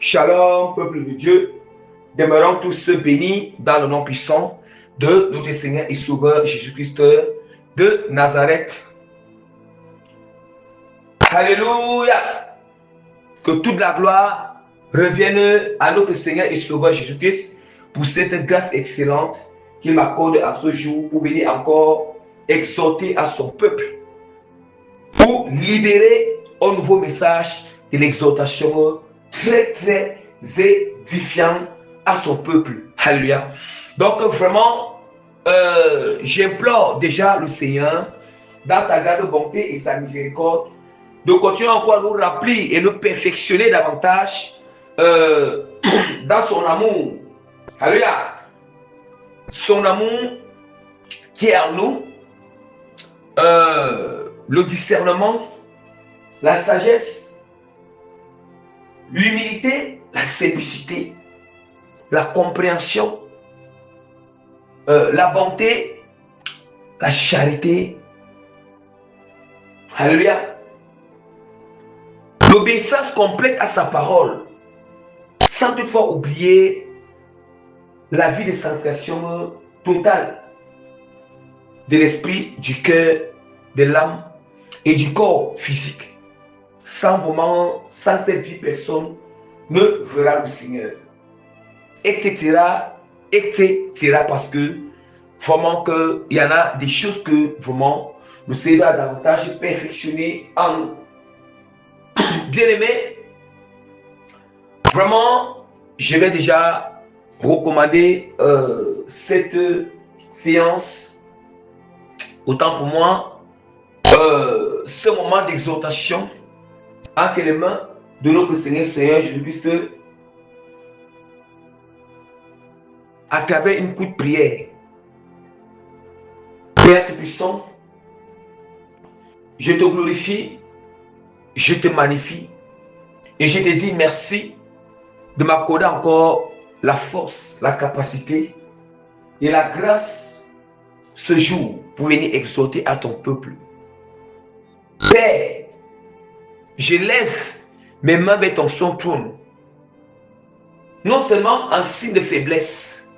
Shalom, peuple de Dieu. Demeurons tous bénis dans le nom puissant de notre Seigneur et Sauveur Jésus-Christ de Nazareth. Alléluia. Que toute la gloire revienne à notre Seigneur et Sauveur Jésus-Christ pour cette grâce excellente qu'il m'accorde à ce jour pour venir encore exhorter à son peuple, pour libérer un nouveau message de l'exhortation très édifiant à son peuple. Alléluia. Donc vraiment, j'implore déjà le Seigneur, dans sa grande bonté et sa miséricorde, de continuer encore à nous rappeler et nous perfectionner davantage dans son amour. Alléluia. Son amour qui est en nous, le discernement, la sagesse, l'humilité, la simplicité, la compréhension, la bonté, la charité. Alléluia. L'obéissance complète à sa parole, sans toutefois oublier la vie de sanctification totale de l'esprit, du cœur, de l'âme et du corps physique. Sans cette vie, personne ne verra le Seigneur. Etc. Parce que vraiment il y en a des choses que vraiment le Seigneur a davantage perfectionné en nous. Bien aimé, vraiment, je vais déjà recommander cette séance, autant pour moi, ce moment d'exhortation entre les mains de notre Seigneur Jésus-Christ, à travers une courte prière. Père puissant, je te glorifie, je te magnifie et je te dis merci de m'accorder encore la force, la capacité et la grâce ce jour pour venir exhorter à ton peuple. Père, je lève mes mains vers ton son trône, non seulement en signe de faiblesse,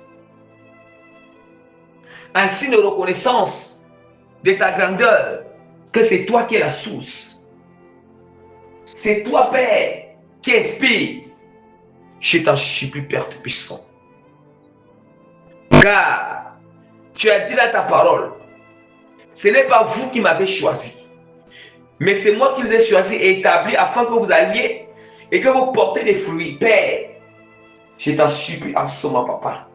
en signe de reconnaissance de ta grandeur, que c'est toi qui es la source. C'est toi, Père, qui inspire. Je t'en supplie, Père Tout-Puissant. Car tu as dit dans ta parole, ce n'est pas vous qui m'avez choisi, mais c'est moi qui vous ai choisi et établi afin que vous alliez et que vous portez des fruits. Père, je t'en supplie en ce moment, Papa.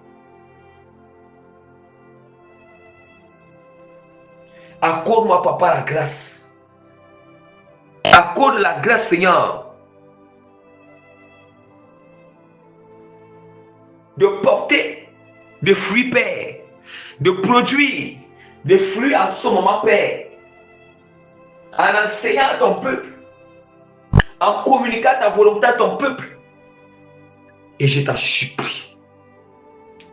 Accorde-moi, Papa, la grâce. Accorde la grâce, Seigneur, de porter des fruits, Père, de produire des fruits en ce moment, Père, en enseignant à ton peuple, en communiquant ta volonté à ton peuple. Et je t'en supplie,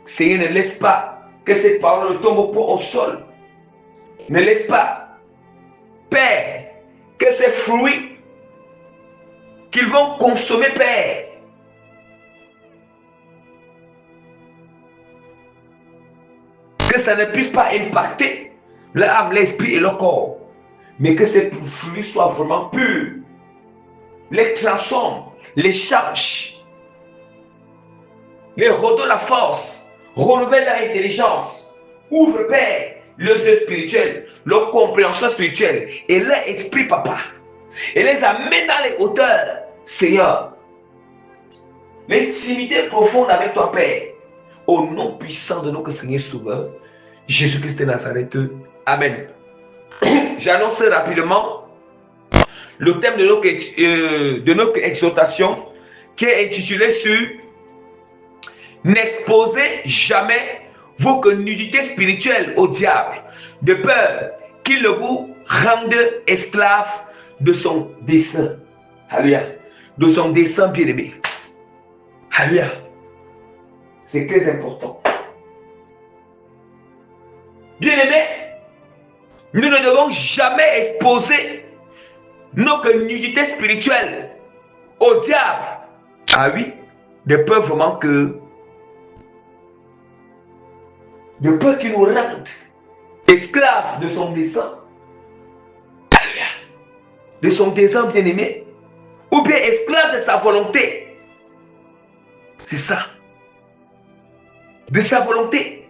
Seigneur, ne laisse pas que cette parole ne tombe au sol. Ne laisse pas, Père, que ces fruits qu'ils vont consommer, Père, que ça ne puisse pas impacter leur âme, l'esprit et leur corps, mais que ces fruits soient vraiment purs, les transforment, les chargent, les redonnent la force, renouvelle leur intelligence, ouvre, Père, leurs yeux spirituels, leur compréhension spirituelle et leur esprit, Papa, et les amène dans les hauteurs, Seigneur. L'intimité profonde avec toi, Père, au nom puissant de notre Seigneur Sauveur, Jésus-Christ de Nazareth. Amen. J'annonce rapidement le thème de notre exhortation qui est intitulé sur « N'exposez jamais vos nudités spirituelles au diable, de peur qu'il ne vous rende esclave de son dessein. » Alléluia. De son dessein bien-aimé. Alléluia. C'est très important. Bien-aimés, nous ne devons jamais exposer nos nudités spirituelles au diable. Ah oui, de peur vraiment que, de peur qu'il nous rende esclaves de son dessein, de son dessein bien-aimé, ou bien esclaves de sa volonté. C'est ça. De sa volonté.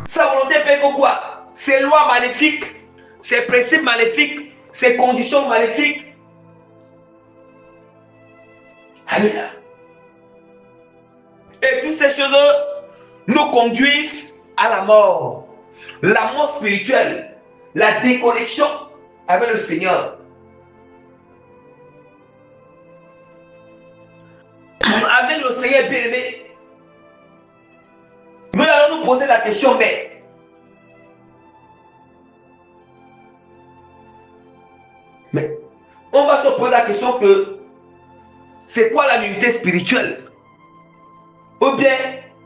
Sa volonté fait que quoi? Ses lois maléfiques, ses principes maléfiques, ses conditions maléfiques. Alléluia. Et toutes ces choses nous conduisent à la mort. La mort spirituelle, la déconnexion avec le Seigneur. Avec le Seigneur bien-aimé, nous allons nous poser la question, mais on va se poser la question que c'est quoi la nudité spirituelle? Ou bien,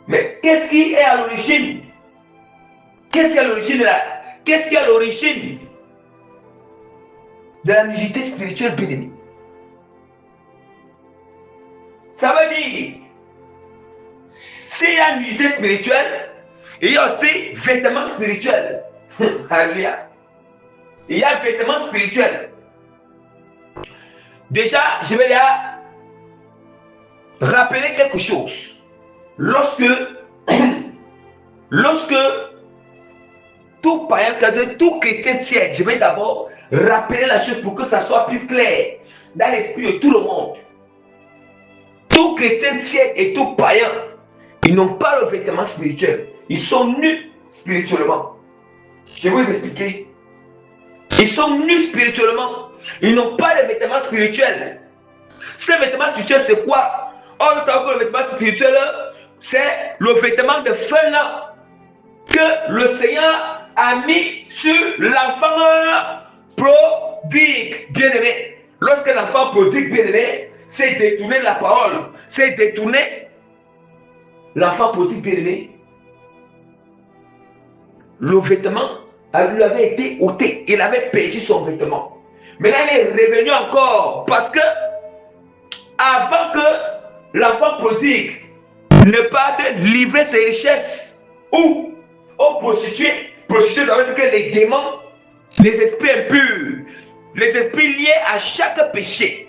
mais qu'est-ce qui est à l'origine? Qu'est-ce qui est à l'origine de la nudité spirituelle bien-aimée? Ça veut dire, s'il y a nudité spirituelle, il y a aussi vêtements spirituels. Alléluia. Il y a vêtements spirituels. Déjà, je vais là rappeler quelque chose. Lorsque tout païen, tout chrétien tiède, je vais d'abord rappeler la chose pour que ça soit plus clair dans l'esprit de tout le monde. Tout chrétien tiède et tout païen, ils n'ont pas le vêtement spirituel. Ils sont nus spirituellement. Je vais vous expliquer. Ils sont nus spirituellement. Ils n'ont pas de vêtements spirituels. Ces vêtements spirituels, c'est quoi? Oh, nous savons que le vêtement spirituel, c'est le vêtement de feu que le Seigneur a mis sur l'enfant prodigue bien-aimé. Lorsque l'enfant prodigue bien-aimé s'est détourné de la parole, s'est détourné, l'enfant prodigue bien-aimé, le vêtement lui avait été ôté. Il avait perdu son vêtement. Maintenant, il est revenu encore parce que avant que l'enfant prodigue ne parte livrer ses richesses ou aux prostituées. Prostituées, ça veut dire que les démons, les esprits impurs, les esprits liés à chaque péché.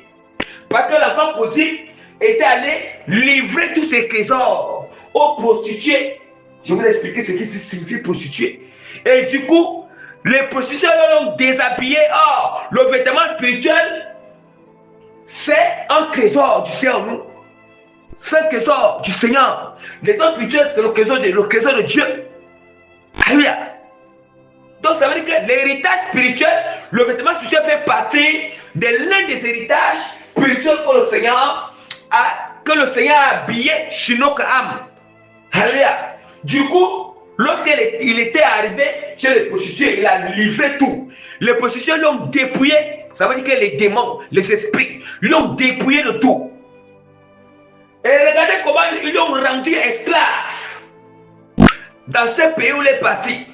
Parce que l'enfant prodigue était allé livrer tous ses trésors aux prostituées. Je vais vous expliquer ce qui signifie prostituée. Et du coup, les prostituées l'ont déshabillé. Or, le vêtement spirituel, c'est un trésor du Seigneur. C'est un trésor du Seigneur. Le vêtement spirituel, c'est le trésor de Dieu. Alléluia. Donc, ça veut dire que l'héritage spirituel, le vêtement spirituel fait partie de l'un des héritages spirituels que le Seigneur a habillé sur notre âme. Alléluia. Du coup, lorsqu'il était arrivé chez les prostituées, il a livré tout. Les prostituées l'ont dépouillé. Ça veut dire que les démons, les esprits, l'ont dépouillé de tout. Et regardez comment ils l'ont rendu esclave dans ce pays où il est parti.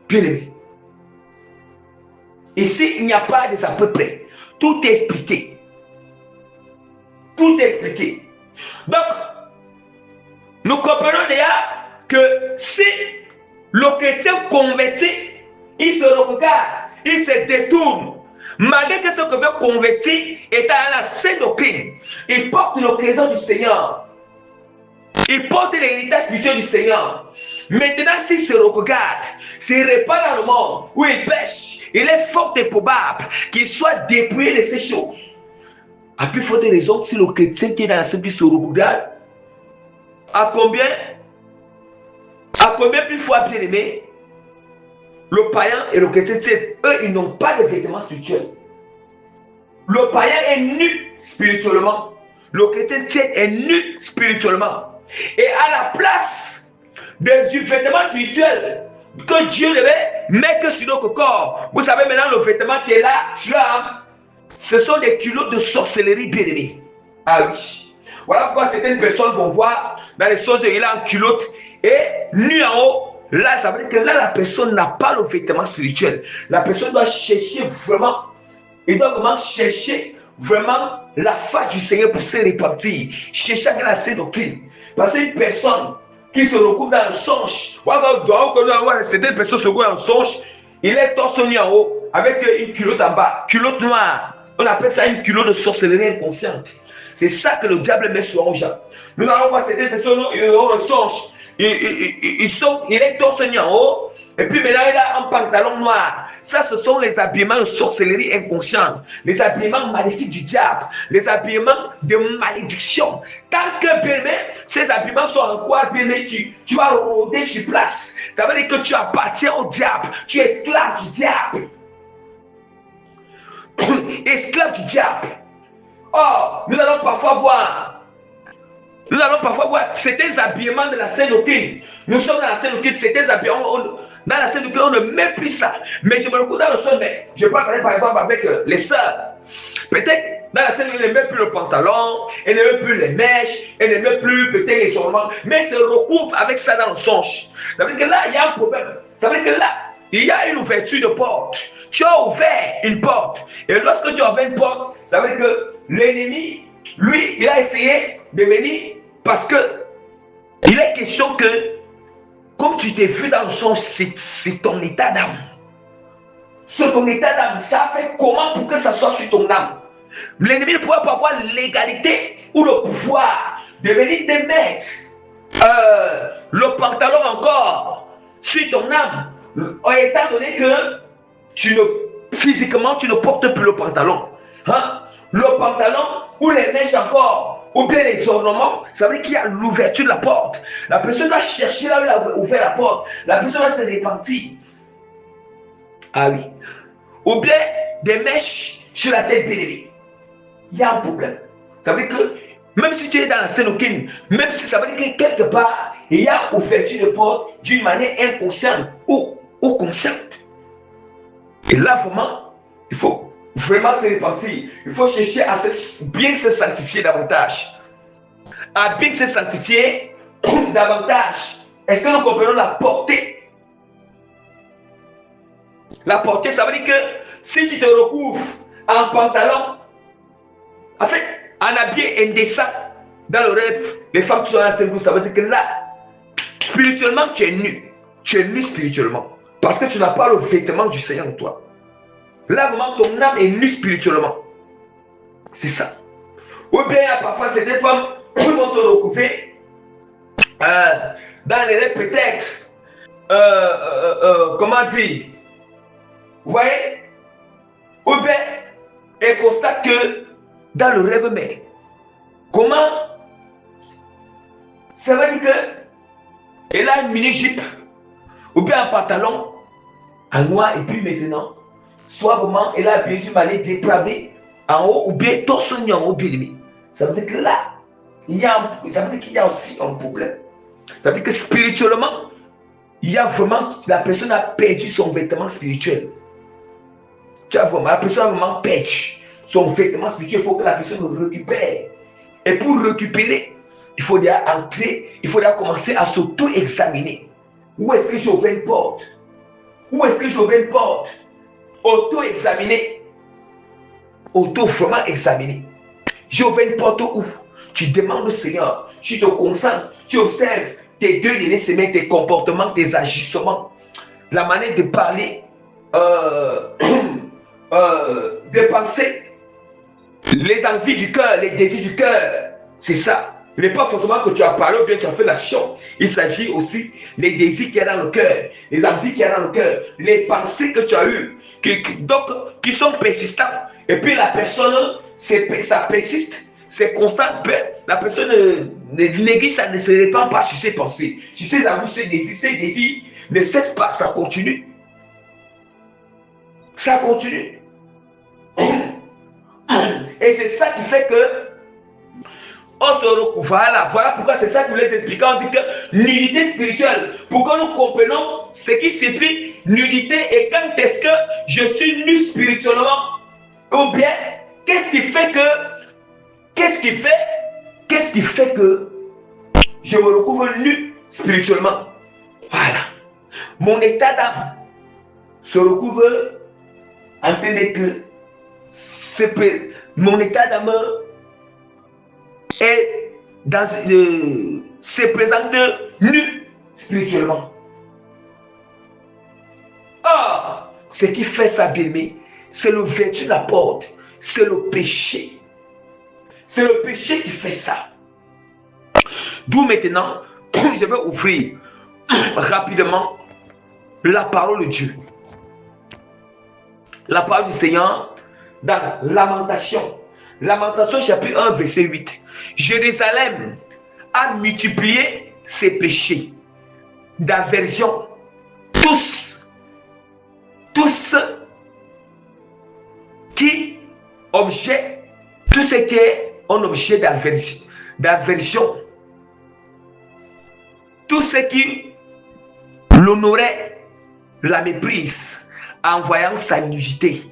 Bien aimé. Ici, il n'y a pas de à peu près. Tout est expliqué. Tout est expliqué. Donc, nous comprenons déjà que si le chrétien converti, il se regarde, il se détourne, malgré que ce chrétien converti est à la sainte doctrine, il porte le trésor du Seigneur. Il porte l'héritage spirituel du Seigneur. Maintenant, s'il se regarde, s'il répand dans le monde où il pêche, il est fort et probable qu'il soit dépouillé de ces choses. À plus forte raison, si le chrétien qui est dans la sainte se regarde, à combien plus fois bien aimé, le païen et le chrétien, eux, ils n'ont pas de vêtements spirituels. Le païen est nu spirituellement. Le chrétien est nu spirituellement. Et à la place du vêtement spirituel que Dieu devait mettre sur notre corps, vous savez maintenant le vêtement qui est là, ce sont des culottes de sorcellerie bien aimés. Ah oui. Voilà pourquoi certaines personnes vont voir dans les sorcelleries là en culotte et nu en haut. Là, ça veut dire que là, la personne n'a pas le vêtement spirituel. La personne doit chercher vraiment, il doit vraiment chercher vraiment la face du Seigneur pour se répartir chez chacun de ses doctrines. Parce qu'une personne qui se recouvre dans un songe, certaines personnes se recouvrent dans un songe, il est torse nu en haut avec une culotte en bas, culotte noire. On appelle ça une culotte de sorcellerie inconsciente. C'est ça que le diable met sur un gens. Nous allons voir certaines personnes, ils ont un songe. Il est torse nu en haut. Et puis maintenant, il a un pantalon noir. Ça, ce sont les habillements de sorcellerie inconsciente, les habillements maléfiques du diable, les habillements de malédiction. Tant que bien aimé, ces habillements sont encore bien aimé, tu vas rôder sur place. Ça veut dire que tu appartiens au diable, tu es esclave du diable. Esclave du diable. Or, nous allons parfois voir certains habillements de la Sainte Doctrine. Nous sommes dans la Sainte Doctrine, certains habillements. Dans la Sainte Doctrine, on ne met plus ça. Mais je me retrouve dans le sommet. Je peux parler par exemple avec les sœurs. Peut-être dans la Sainte Doctrine, elle ne met plus le pantalon, elle ne met plus les mèches, elle ne met plus peut-être les ornements, mais elle se recouvre avec ça dans le songe. Ça veut dire que là, il y a un problème. Ça veut dire que là, il y a une ouverture de porte. Tu as ouvert une porte. Et lorsque tu as ouvert une porte, ça veut dire que l'ennemi, lui, il a essayé de venir parce que il est question que comme tu t'es vu dans le songe, c'est ton état d'âme. C'est ton état d'âme. Ça a fait comment pour que ça soit sur ton âme? L'ennemi ne pourra pas avoir l'égalité ou le pouvoir de venir te mettre le pantalon encore sur ton âme. Étant donné que physiquement, tu ne portes plus le pantalon. Hein? Le pantalon ou les mèches encore. Ou bien les ornements, ça veut dire qu'il y a l'ouverture de la porte. La personne va chercher là où il a ouvert la porte. La personne va se répartir. Ah oui. Ou bien des mèches sur la tête bénéfique. Il y a un problème. Ça veut dire que même si tu es dans la Sainte Doctrine, même si ça veut dire que quelque part, il y a ouverture de porte d'une manière inconsciente ou consciente. Et là, vraiment, il faut vraiment se répartir. Il faut chercher à bien se sanctifier davantage. À bien se sanctifier davantage. Est-ce que nous comprenons la portée? La portée, ça veut dire que si tu te recouvres en pantalon, en fait, en habillé indécent, dans le rêve, les femmes qui sont dans la Sainte, ça veut dire que là, spirituellement, tu es nu. Tu es nu spirituellement. Parce que tu n'as pas le vêtement du Seigneur en toi. Là, vraiment, ton âme est nue spirituellement. C'est ça. Ou bien, parfois, c'est des femmes qui vont se recouvrir dans les rêves, peut-être. Comment dire? Vous voyez? Ou bien, elle constate que dans le rêve, mais comment? Ça veut dire qu'elle a une mini-jupe, ou bien un pantalon en noir, et puis maintenant, soit vraiment, elle a habillé d'une manière dépravée en haut, ou bien torse nu en haut, bien aimé. Ça veut dire que là, ça veut dire qu'il y a aussi un problème. Ça veut dire que spirituellement, il y a vraiment, la personne a perdu son vêtement spirituel. La personne a vraiment perdu son vêtement spirituel. Il faut que la personne le récupère. Et pour récupérer, il faut déjà entrer, il faut déjà commencer à s'auto-examiner. Où est-ce que j'ai ouvert une porte? Où est-ce que j'ai ouvert une porte? Auto-examiner. Auto-vraiment examiner. J'ai ouvert une porte où? Tu demandes au Seigneur, tu te concentres, tu observes tes deux dernières semaines, tes comportements, tes agissements, la manière de parler, de penser, les envies du cœur, les désirs du cœur. C'est ça. Il n'est pas forcément que tu as parlé ou bien tu as fait l'action. Il s'agit aussi des désirs qu'il y a dans le cœur, les envies qu'il y a dans le cœur, les pensées que tu as eues, qui sont persistantes. Et puis la personne, ça persiste, c'est constant. La personne néglige, ça ne se répand pas sur ses pensées, sur ses envies, ses désirs ne cessent pas, ça continue. Ça continue. Et c'est ça qui fait que on se recouvre. Voilà pourquoi c'est ça que nous les expliquons. On dit que nudité spirituelle, pour que nous comprenions ce qui signifie nudité et quand est-ce que je suis nu spirituellement. Ou bien, qu'est-ce qui fait que je me recouvre nu spirituellement. Voilà. Mon état d'âme se recouvre en train de mon état d'âme se présente nu spirituellement. Ah, ce qui fait ça, bien-aimé, c'est l'ouverture de la porte, c'est le péché. C'est le péché qui fait ça. D'où maintenant, je vais ouvrir rapidement la parole de Dieu. La parole du Seigneur dans Lamentation. Lamentation chapitre 1 verset 8. Jérusalem a multiplié ses péchés d'aversion. Tous qui objectent, tout ce qui est un objet d'aversion, tout ce qui l'honorait la méprise en voyant sa nudité.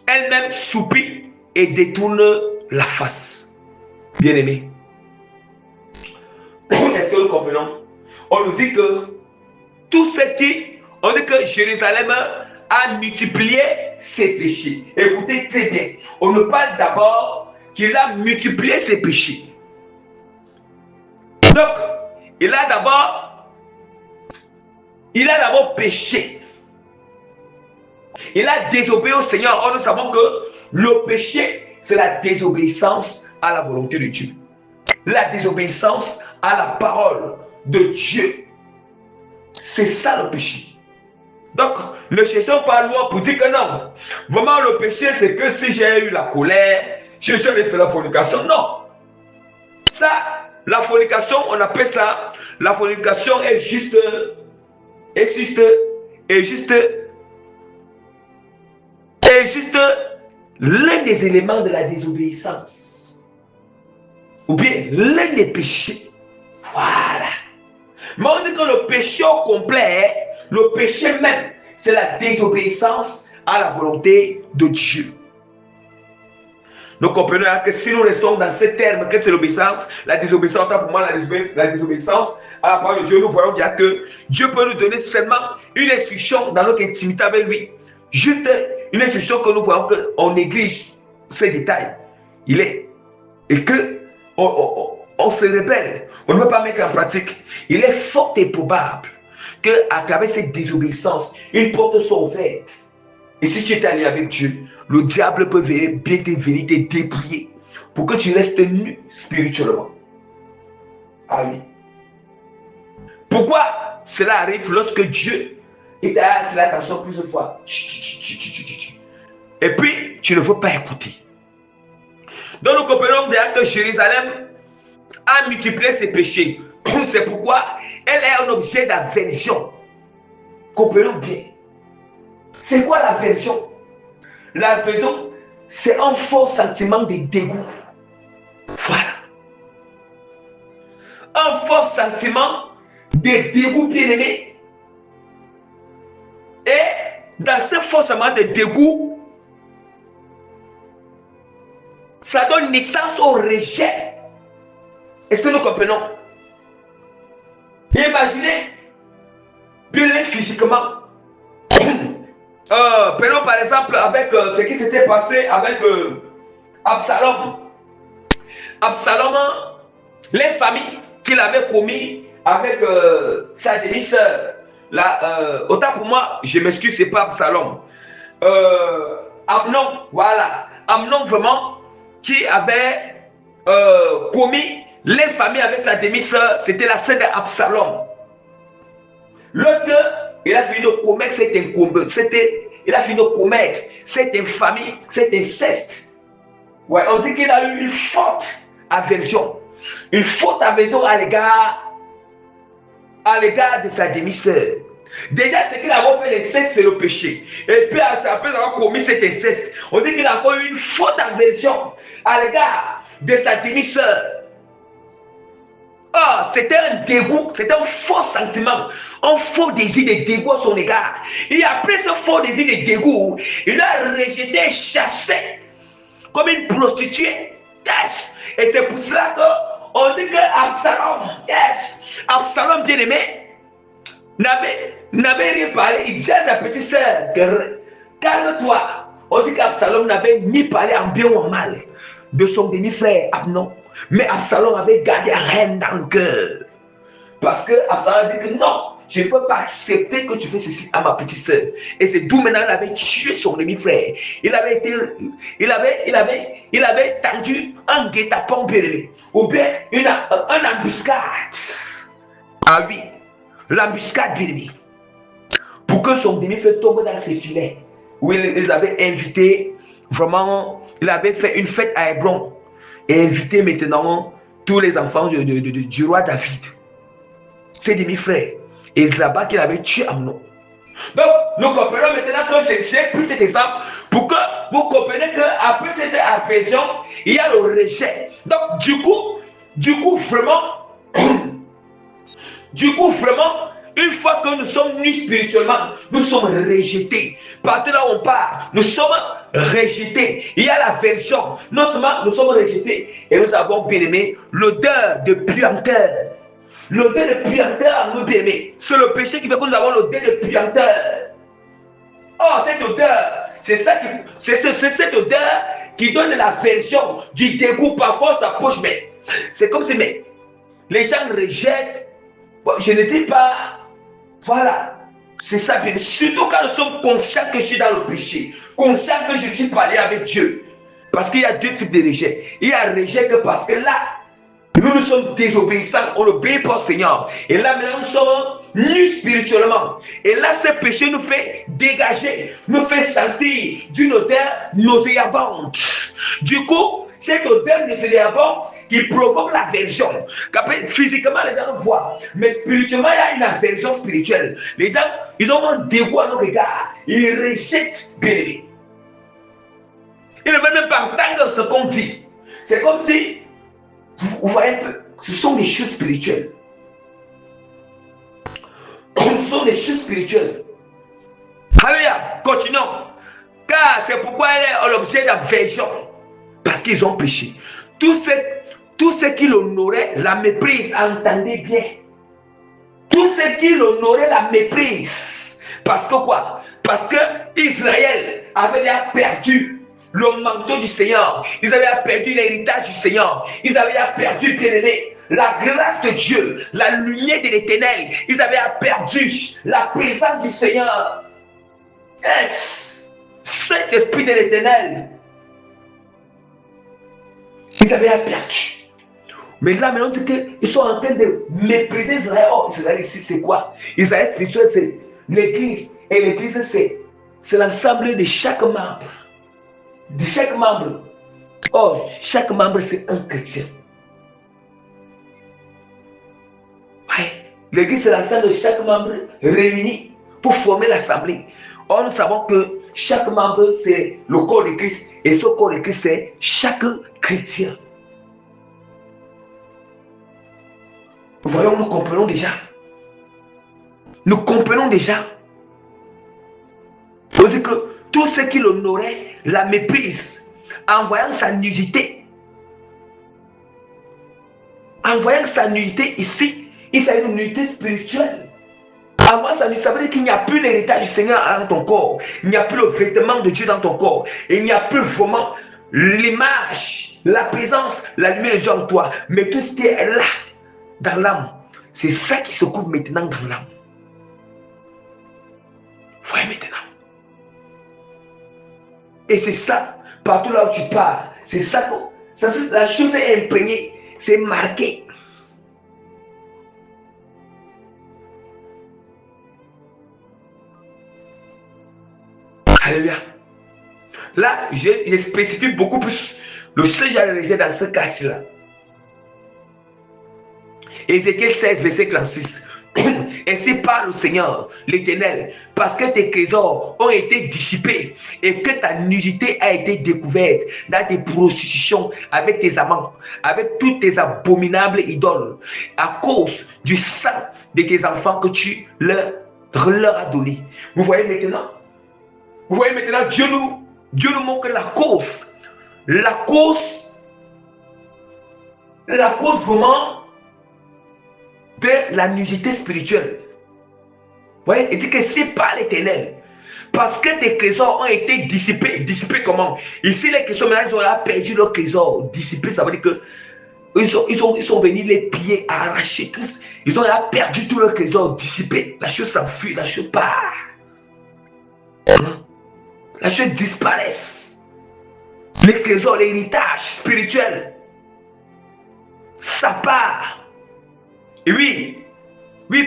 Elle-même soupit et détourne la face. Bien-aimé, est-ce que nous comprenons? On nous dit que tout ce qui, on dit que Jérusalem a multiplié ses péchés. Écoutez très bien, on nous parle d'abord qu'il a multiplié ses péchés. Donc, il a d'abord péché. Il a désobéi au Seigneur. Or, nous savons que le péché, c'est la désobéissance à la volonté de Dieu. La désobéissance à la parole de Dieu. C'est ça le péché. Donc, ne cherchons pas loin pour dire que non. Vraiment, le péché, c'est que si j'ai eu la colère, je vais faire la fornication. Non. Ça, la fornication, on appelle ça, la fornication est juste l'un des éléments de la désobéissance. Ou bien l'un des péchés. Voilà. Mais on dit que le péché au complet, le péché même, c'est la désobéissance à la volonté de Dieu. Nous comprenons que si nous restons dans ce terme, que c'est l'obéissance, la désobéissance, pour moi, la désobéissance à la parole de Dieu, nous voyons bien que Dieu peut nous donner seulement une instruction dans notre intimité avec lui. Juste une instruction que nous voyons qu'on néglige ces détails. Et que on se rebelle, on ne peut pas mettre en pratique. Il est fort et probable qu'à travers cette désobéissance, une porte soit ouverte. Et si tu es allé avec Dieu, le diable peut bien te venir te dépouiller pour que tu restes nu spirituellement. Ah oui. Pourquoi cela arrive lorsque Dieu est à l'attention plusieurs fois? Et puis, tu ne veux pas écouter. Donc, nous comprenons bien que Jérusalem a multiplié ses péchés. C'est pourquoi elle est un objet d'aversion. Comprenons bien. C'est quoi l'aversion? L'aversion, c'est un fort sentiment de dégoût. Voilà. Un fort sentiment de dégoût, bien-aimé. Et dans ce fort sentiment de dégoût, ça donne naissance au rejet. Est-ce que nous comprenons? Imaginez, bien physiquement. Prenons par exemple avec ce qui s'était passé avec Absalom. Absalom, les familles qu'il avait commis avec sa demi-sœur. Autant pour moi, je m'excuse, c'est pas Absalom. Amnon, voilà. Amnon vraiment, qui avait commis les familles avec sa demi-sœur, c'était la sœur d'Absalom. Lorsque il a fini de commettre cette infamie, cet inceste. Ouais, on dit qu'il a eu une forte aversion. Une forte aversion à l'égard de sa demi-sœur. Déjà, ce qu'il a fait l'inceste, c'est le péché. Et puis, après avoir commis cet inceste, on dit qu'il a encore eu une forte aversion à l'égard de sa demi-sœur. Oh, c'était un dégoût, c'était un faux sentiment, un faux désir de dégoût à son égard. Et après ce faux désir de dégoût, il a rejeté, chassé comme une prostituée. Yes! Et c'est pour cela qu'on dit que Absalom, yes! Absalom bien-aimé, n'avait rien parlé. Il disait à sa petite sœur, calme-toi, On dit qu'Absalom n'avait ni parlé en bien ou en mal de son demi-frère Amnon. Mais Absalom avait gardé la haine dans le cœur. Parce que Absalom a dit que non, je ne peux pas accepter que tu fais ceci à ma petite soeur. Et c'est d'où maintenant il avait tué son demi-frère. Il avait tendu un guet-apens ou bien une embuscade. Ah oui, l'embuscade bien. Pour que son demi-frère tombe dans ses filets. Où il les avait invités, vraiment, il avait fait une fête à Hébron. Et invité maintenant tous les enfants du roi David. Ses demi-frères. Et c'est là-bas qu'il avait tué Amnon. Donc, nous comprenons maintenant que j'ai pris cet exemple pour que vous compreniez qu'après cette aversion, il y a le rejet. Donc, du coup, vraiment, une fois que nous sommes nus spirituellement, nous sommes rejetés. Partout là où on part, nous sommes rejetés. Il y a l'aversion. Non seulement nous sommes rejetés, et nous avons bien aimé l'odeur de puanteur. L'odeur de puanteur, nous bien aimé. C'est le péché qui fait que nous avons l'odeur de puanteur. Oh, cette odeur, c'est cette odeur qui donne l'aversion, du dégoût, parfois ça poche, mais c'est comme si les gens rejettent. Bon, je ne dis pas, voilà, c'est ça bien. Surtout quand nous sommes conscients que je suis dans le péché, conscients que je suis parlé avec Dieu. Parce qu'il y a deux types de rejet. Il y a un rejet que parce que là, nous sommes désobéissants, on n'obéit pas au Seigneur. Et là maintenant nous sommes nus spirituellement. Et là ce péché nous fait dégager, nous fait sentir d'une odeur nauséabonde. Du coup, cette odeur nauséabonde qui provoque l'aversion. Physiquement les gens le voient, mais spirituellement il y a une aversion spirituelle. Les gens, ils ont un dégoût à nos regards. Ils rejettent bien. Ils ne veulent même pas entendre ce qu'on dit. C'est comme si, vous voyez un peu, ce sont des choses spirituelles. Ce sont des choses spirituelles. Alléluia, continuons. Car c'est pourquoi elle est l'objet d'aversion. Parce qu'ils ont péché. Tous ceux qui l'honoraient la méprisent, entendez bien. Tous ceux qui l'honoraient la méprisent. Parce que quoi? Parce que Israël avait déjà perdu le manteau du Seigneur. Ils avaient perdu l'héritage du Seigneur. Ils avaient perdu, bien-aimé, la grâce de Dieu, la lumière de l'Éternel. Ils avaient perdu la présence du Seigneur. Est-ce cet esprit de l'Éternel? Ils avaient perdu. Mais là, maintenant, on dit qu'ils sont en train de mépriser Israël. Oh, Israël ici, c'est quoi? Israël spirituel, c'est l'Église. Et l'Église, c'est l'ensemble de chaque membre. De chaque membre. Oh, chaque membre, c'est un chrétien. Ouais. L'église, c'est l'ensemble de chaque membre réuni pour former l'assemblée. Or, nous savons que chaque membre, c'est le corps de Christ. Et ce corps de Christ, c'est chaque chrétien. Voyons, nous comprenons déjà. Nous comprenons déjà. On dit que tous ceux qui l'honoraient la méprisent en voyant sa nudité. En voyant sa nudité ici, il s'agit d'une nudité spirituelle. En voyant sa nudité, ça veut dire qu'il n'y a plus l'héritage du Seigneur dans ton corps. Il n'y a plus le vêtement de Dieu dans ton corps. Et il n'y a plus vraiment l'image, la présence, la lumière de Dieu en toi. Mais tout ce qui est là, dans l'âme, c'est ça qui se trouve maintenant dans l'âme. Voyez maintenant. Et c'est ça, partout là où tu pars, c'est ça que la chose est imprégnée, c'est marqué. Alléluia. Là, je spécifie beaucoup plus le sujet dans ce cas-là. Ézéchiel 16, verset 46. Ainsi parle le Seigneur, l'Éternel, parce que tes trésors ont été dissipés et que ta nudité a été découverte dans tes prostitutions avec tes amants, avec toutes tes abominables idoles, à cause du sang de tes enfants que tu leur as donné. Vous voyez maintenant? Dieu nous montre la cause. La cause vraiment de la nudité spirituelle. Vous voyez, il dit que c'est par l'Éternel. Parce que tes trésors ont été dissipés. Dissipés comment? Ici, les trésors, maintenant, ils ont perdu leurs trésors. Dissipés, ça veut dire que ils sont venus les piller, arracher tous. Ils ont perdu tous leurs trésors, dissipés. La chose s'enfuit, la chose part. La chose disparaît. Les trésors, l'héritage spirituel, ça part. Et oui,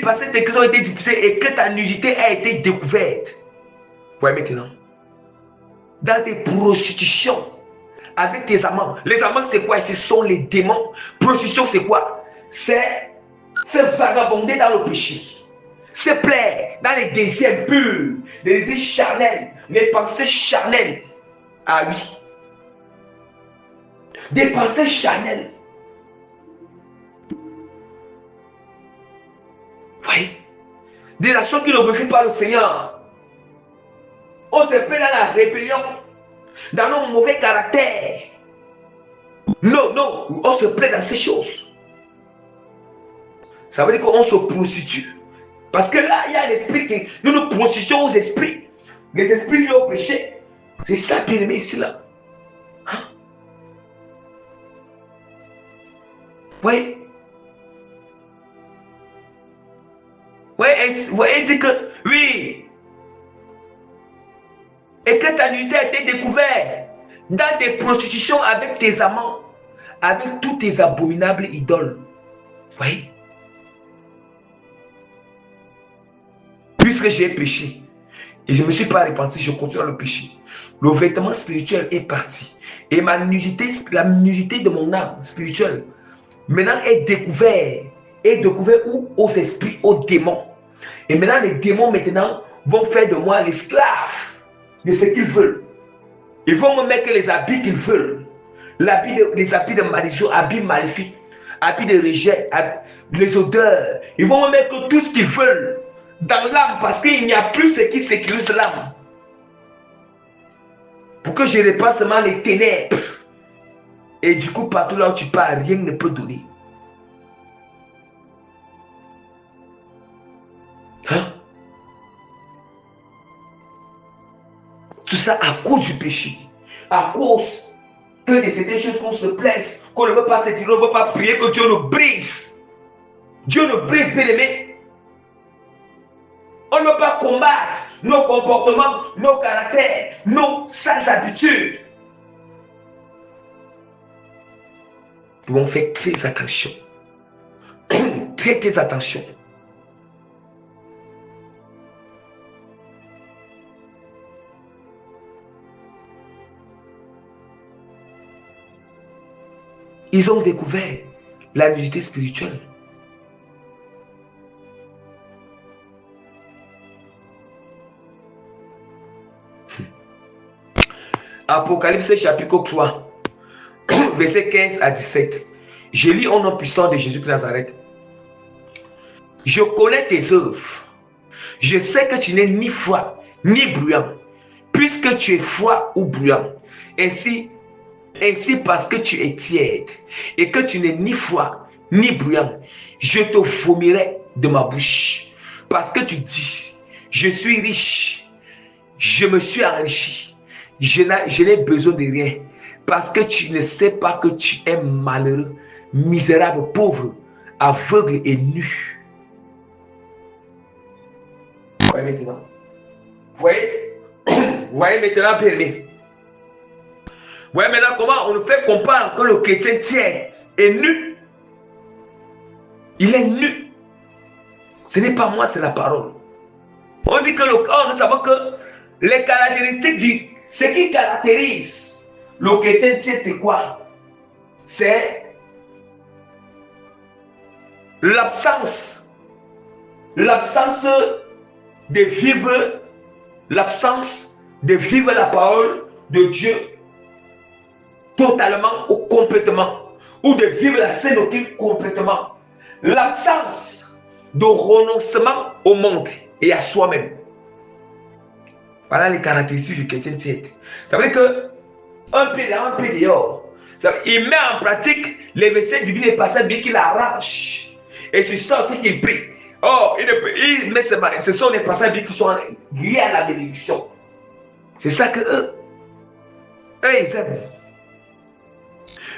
parce que tes trésors ont été diffusés et que ta nudité a été découverte. Voyez maintenant, dans tes prostitutions, avec tes amants. Les amants, c'est quoi? Ce sont les démons. Prostitution, c'est quoi? C'est vagabonder dans le péché. Se plaire dans les désirs purs, les désirs charnels, les pensées charnelles. Ah oui. Des pensées charnelles. Voyez? Des actions qui ne refusent pas le Seigneur. On se plaît dans la rébellion, dans nos mauvais caractères. Non, on se plaît dans ces choses. Ça veut dire qu'on se prostitue. Parce que là, il y a un esprit qui nous nous prostituons aux esprits. Les esprits liés au péché. C'est ça qui est ici là. Hein? Oui. Oui, il dit que oui. Et que ta nudité a été découverte dans tes prostitutions avec tes amants, avec tous tes abominables idoles. Oui. Puisque j'ai péché et je ne me suis pas repenti, je continue à le pécher. Le vêtement spirituel est parti. Et ma nudité, la nudité de mon âme spirituelle, maintenant est découverte. Est découverte aux esprits, aux démons. Et maintenant, les démons maintenant vont faire de moi l'esclave de ce qu'ils veulent. Ils vont me mettre les habits qu'ils veulent. Les habits de malédiction, habits maléfiques, habits de rejet, les odeurs. Ils vont me mettre tout ce qu'ils veulent dans l'âme parce qu'il n'y a plus ce qui sécurise l'âme. Pour que je repasse seulement les ténèbres. Et du coup, partout là où tu pars, rien ne peut donner. Hein? Tout ça à cause du péché. À cause que c'est des choses qu'on se plaise, qu'on ne veut pas se dire, on ne veut pas prier, que Dieu nous brise. Dieu nous brise, bien aimé. On ne veut pas combattre nos comportements, nos caractères, nos sales habitudes. Nous devons faire très attention. Très attention. Ils ont découvert la nudité spirituelle. Apocalypse chapitre 3, verset 15 à 17. Je lis au nom puissant de Jésus de Nazareth. Je connais tes œuvres. Je sais que tu n'es ni froid ni bruyant, puisque tu es froid ou bruyant. Ainsi parce que tu es tiède et que tu n'es ni froid ni bruyant, je te vomirai de ma bouche. Parce que tu dis, je suis riche, je me suis enrichi, je n'ai besoin de rien. Parce que tu ne sais pas que tu es malheureux, misérable, pauvre, aveugle et nu. Vous voyez maintenant? Vous voyez maintenant, bien-aimé? Vous voyez maintenant comment on nous fait comprendre que le chrétien tiers est nu. Il est nu. Ce n'est pas moi, c'est la parole. On dit que nous savons que les caractéristiques ce qui caractérise le chrétien tiers, c'est quoi? C'est l'absence de vivre la parole de Dieu totalement ou complètement, ou de vivre la sainte doctrine complètement. L'absence de renoncement au monde et à soi-même. Voilà les caractéristiques du chrétien tiède. Ça veut dire que un pied là, un pied dehors. Il met en pratique les versets du Bible, les passages bien qu'il arrache. Et c'est ça aussi qu'il prie. Oh, ce sont les passages qui sont liés à la bénédiction. C'est ça que eux ils aiment.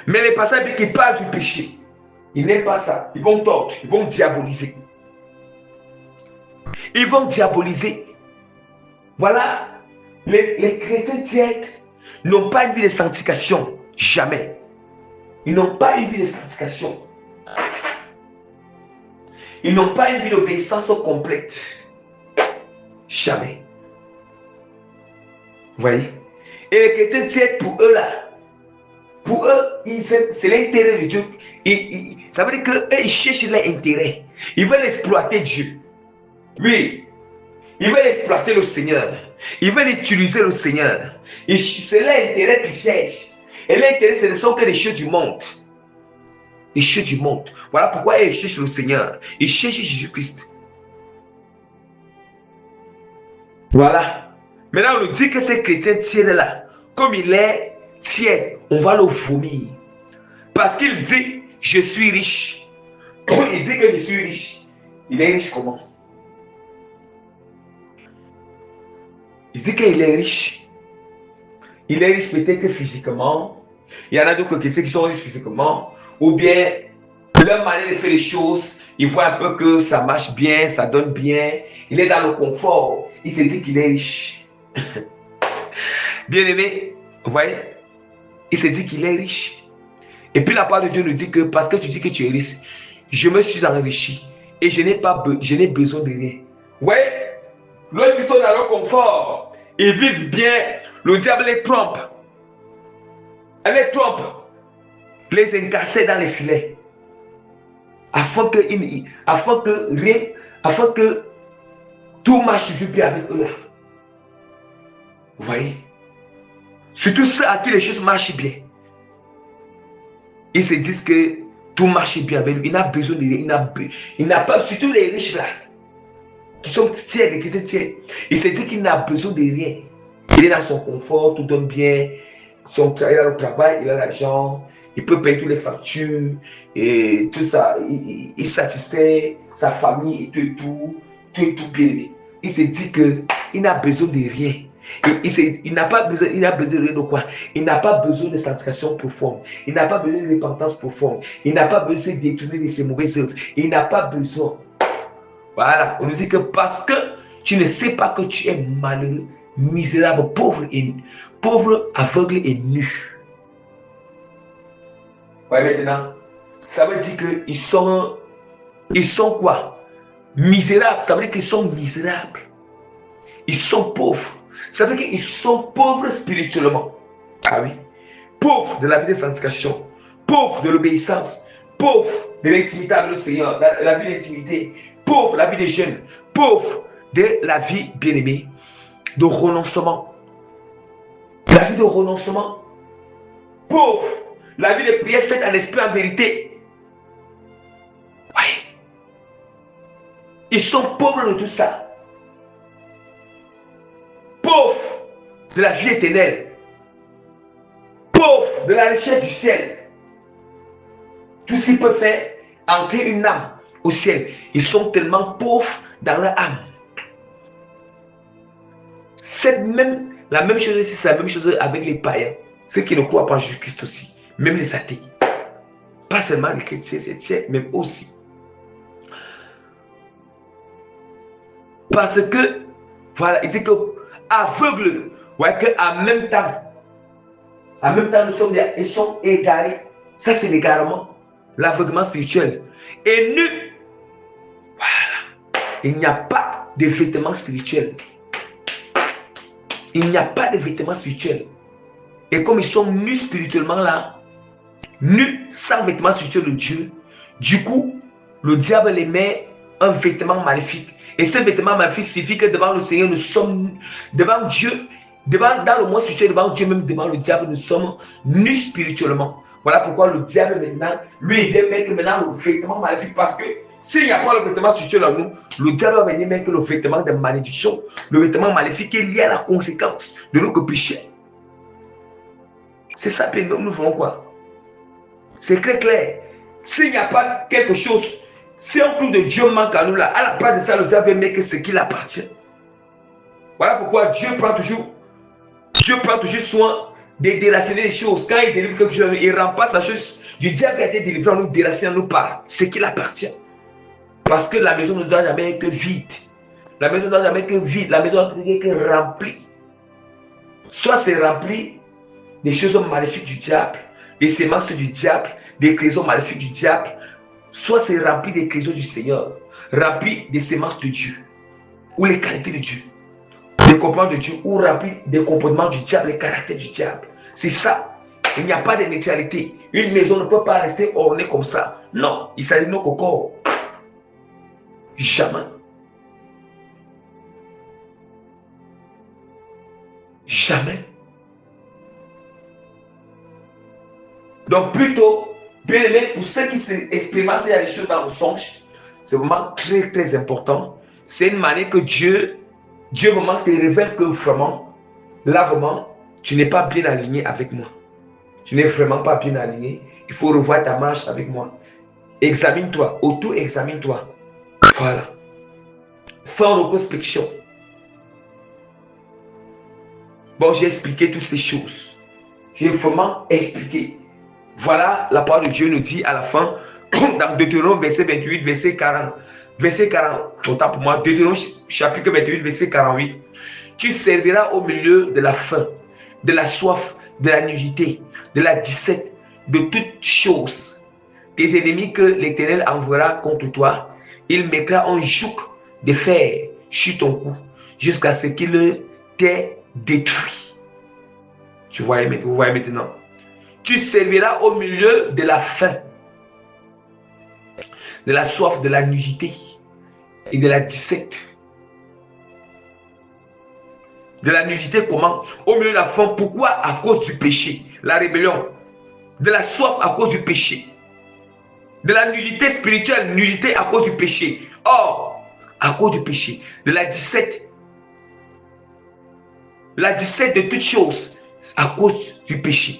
Mais les personnes qui parlent du péché, ils n'aiment pas ça. Ils vont tordre, ils vont diaboliser. Ils vont diaboliser. Voilà, les chrétiens tièdes n'ont pas une vie de sanctification. Jamais. Ils n'ont pas une vie de sanctification. Ils n'ont pas une vie d'obéissance complète. Jamais. Vous voyez? Et les chrétiens tièdes, pour eux là, pour eux, c'est l'intérêt de Dieu. Ça veut dire qu'eux, ils cherchent leur intérêt. Ils veulent exploiter Dieu. Oui. Ils veulent exploiter le Seigneur. Ils veulent utiliser le Seigneur. C'est leur intérêt qu'ils cherchent. Et l'intérêt, ce ne sont que les choses du monde. Les choses du monde. Voilà pourquoi ils cherchent le Seigneur. Ils cherchent Jésus-Christ. Voilà. Maintenant, on nous dit que ces chrétiens tièdes-là, comme il est tiède, on va le vomir. Parce qu'il dit, je suis riche. Il dit que je suis riche. Il est riche comment? Il dit qu'il est riche. Il est riche peut-être que physiquement. Il y en a d'autres qui sont riches physiquement. Ou bien, leur manière de faire les choses, il voit un peu que ça marche bien, ça donne bien. Il est dans le confort. Il se dit qu'il est riche. Bien aimé, vous voyez? Il se dit qu'il est riche. Et puis la parole de Dieu nous dit que parce que tu dis que tu es riche, je me suis enrichi. Et je n'ai besoin de rien. Vous voyez? Lorsqu'ils sont dans leur confort, ils vivent bien. Le diable les trompe. Elle les trompe. Les encaisser dans les filets. Afin que tout marche toujours bien avec eux là. Vous voyez? Surtout ceux à qui les choses marchent bien. Ils se disent que tout marche bien avec lui. Il n'a besoin de rien. Il n'a pas, surtout les riches là, qui sont tièdes, qui se tiennent. Il se dit qu'il n'a besoin de rien. Il est dans son confort, tout donne bien. Il a le travail, il a l'argent, il peut payer toutes les factures, et tout ça. Il satisfait sa famille et tout bien. Il se dit qu'il n'a besoin de rien. Il n'a pas besoin de rien de quoi? Il n'a pas besoin de sanctification profonde. Il n'a pas besoin de repentance profonde. Il n'a pas besoin de détourner de ses mauvaises œuvres. Il n'a pas besoin. Voilà. On nous dit que parce que tu ne sais pas que tu es malheureux, misérable, pauvre, aveugle et nu. Ouais, maintenant, ça veut dire qu'ils sont quoi? Misérables. Ça veut dire qu'ils sont misérables. Ils sont pauvres. Ça veut dire qu'ils sont pauvres spirituellement. Ah oui. Pauvres de la vie de sanctification. Pauvres de l'obéissance. Pauvres de l'intimité avec le Seigneur. La vie d'intimité. Pauvres de la vie des jeunes. Pauvres de la vie bien-aimée. De renoncement. La vie de renoncement. Pauvres. La vie de prière faite en esprit en vérité. Oui. Ils sont pauvres de tout ça. Pauvres de la vie éternelle. Pauvres de la richesse du ciel. Tout ce qui peut faire entrer une âme au ciel. Ils sont tellement pauvres dans leur âme. La même chose ici, c'est la même chose avec les païens. Ceux qui ne croient pas en Jésus-Christ aussi. Même les athées. Pas seulement les chrétiens, même aussi. Parce que, voilà, il dit que aveugle, ouais, qu'en même temps, ils sont égarés. Ça, c'est l'égarement, l'aveuglement spirituel. Et nu, voilà, il n'y a pas de vêtements spirituels. Il n'y a pas de vêtements spirituels. Et comme ils sont nus spirituellement là, nus sans vêtements spirituels de Dieu, du coup, le diable les met un vêtement maléfique. Et ce vêtement maléfique signifie que devant le Seigneur, nous sommes, devant Dieu, dans le monde spirituel, devant Dieu, même devant le diable, nous sommes nus spirituellement. Voilà pourquoi le diable maintenant, lui, il vient mettre maintenant le vêtement maléfique. Parce que s'il n'y a pas le vêtement spirituel en nous, le diable va venir mettre le vêtement de malédiction, le vêtement maléfique qui est lié à la conséquence de notre péché. C'est ça que nous faisons quoi? C'est très clair. S'il n'y a pas quelque chose, si un clou de Dieu manque à nous là, à la place de ça, le diable met que ce qui appartient. Voilà pourquoi Dieu prend toujours Dieu prend toujours soin de déraciner les choses. Quand il délivre quelque chose, il remplace la chose du diable qui a été délivré en nous, déraciner en nous par ce qui appartient. Parce que la maison ne doit jamais être vide. La maison ne doit jamais être vide. La maison doit être remplie. Soit c'est rempli des choses maléfiques du diable, des semences du diable, des créations maléfiques du diable. Soit c'est rempli des créations du Seigneur, rempli des semences de Dieu, ou les qualités de Dieu, des comportements de Dieu, ou rempli des comportements du diable, les caractères du diable. C'est ça. Il n'y a pas de neutralité. Une maison ne peut pas rester ornée comme ça. Non, il s'agit de nos cocos. Jamais. Jamais. Donc plutôt, bien aimé, pour ceux qui s'expérimentent, il y a des choses dans le songe, c'est vraiment très très important. C'est une manière que Dieu vraiment te révèle que vraiment, là vraiment, tu n'es pas bien aligné avec moi. Tu n'es vraiment pas bien aligné. Il faut revoir ta marche avec moi. Examine-toi, auto-examine-toi. Voilà. Fais une retrospection. Bon, j'ai expliqué toutes ces choses. J'ai vraiment expliqué. Voilà, la parole de Dieu nous dit à la fin, dans Deutéronome verset 28, verset 40. Verset 40, autant pour moi, Deutéronome chapitre 28, verset 48. Tu serviras au milieu de la faim, de la soif, de la nudité, de la disette, de toutes choses. Tes ennemis que l'Éternel enverra contre toi, il mettra un joug de fer sur ton cou, jusqu'à ce qu'il t'ait détruit. Vous voyez maintenant. Tu serviras au milieu de la faim, de la soif, de la nudité et de la disette. De la nudité comment? Au milieu de la faim. Pourquoi? À cause du péché, la rébellion. De la soif à cause du péché. De la nudité spirituelle, nudité à cause du péché. Or, à cause du péché. De la disette. La disette de toutes choses à cause du péché.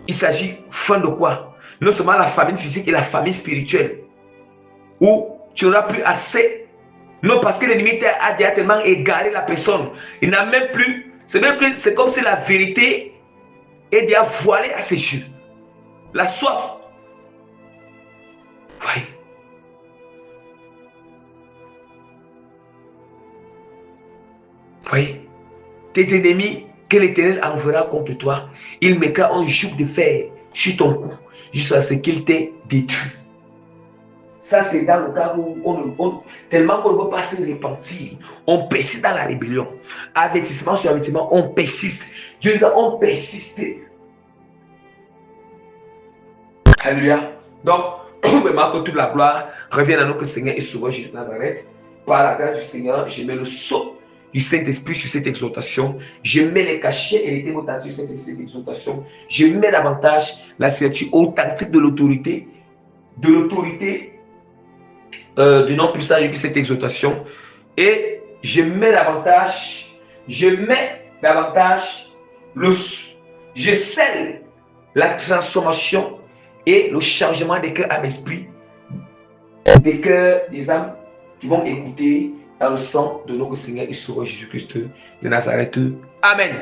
Il s'agit fin de quoi? Non seulement la famine physique et la famine spirituelle. Où tu n'auras plus accès. Non, parce que l'ennemi a tellement égaré la personne. Il n'a même plus. C'est comme si la vérité est déjà voilée à ses yeux. La soif. Voyez. Voyez. Tes ennemis que l'Éternel enverra contre toi, il mettra un joug de fer sur ton cou jusqu'à ce qu'il t'ait détruit. Ça, c'est dans le cas où tellement qu'on ne veut pas se repentir, on persiste dans la rébellion. Avertissement sur avertissement, on persiste. Dieu dit, on persiste. Alléluia. Donc, vraiment que toute la gloire revienne à notre Seigneur et Sauveur Jésus de Nazareth. Par la grâce du Seigneur, je mets le sceau du Saint-Esprit sur cette exhortation. Je mets les cachets et les témoignages sur cette exhortation. Je mets davantage la signature authentique de l'autorité du nom puissant de cette exhortation. Et je scelle la transformation et le changement des cœurs à l'esprit, des cœurs, des âmes qui vont écouter dans le sang de notre Seigneur et Sauveur Jésus-Christ de Nazareth. Amen.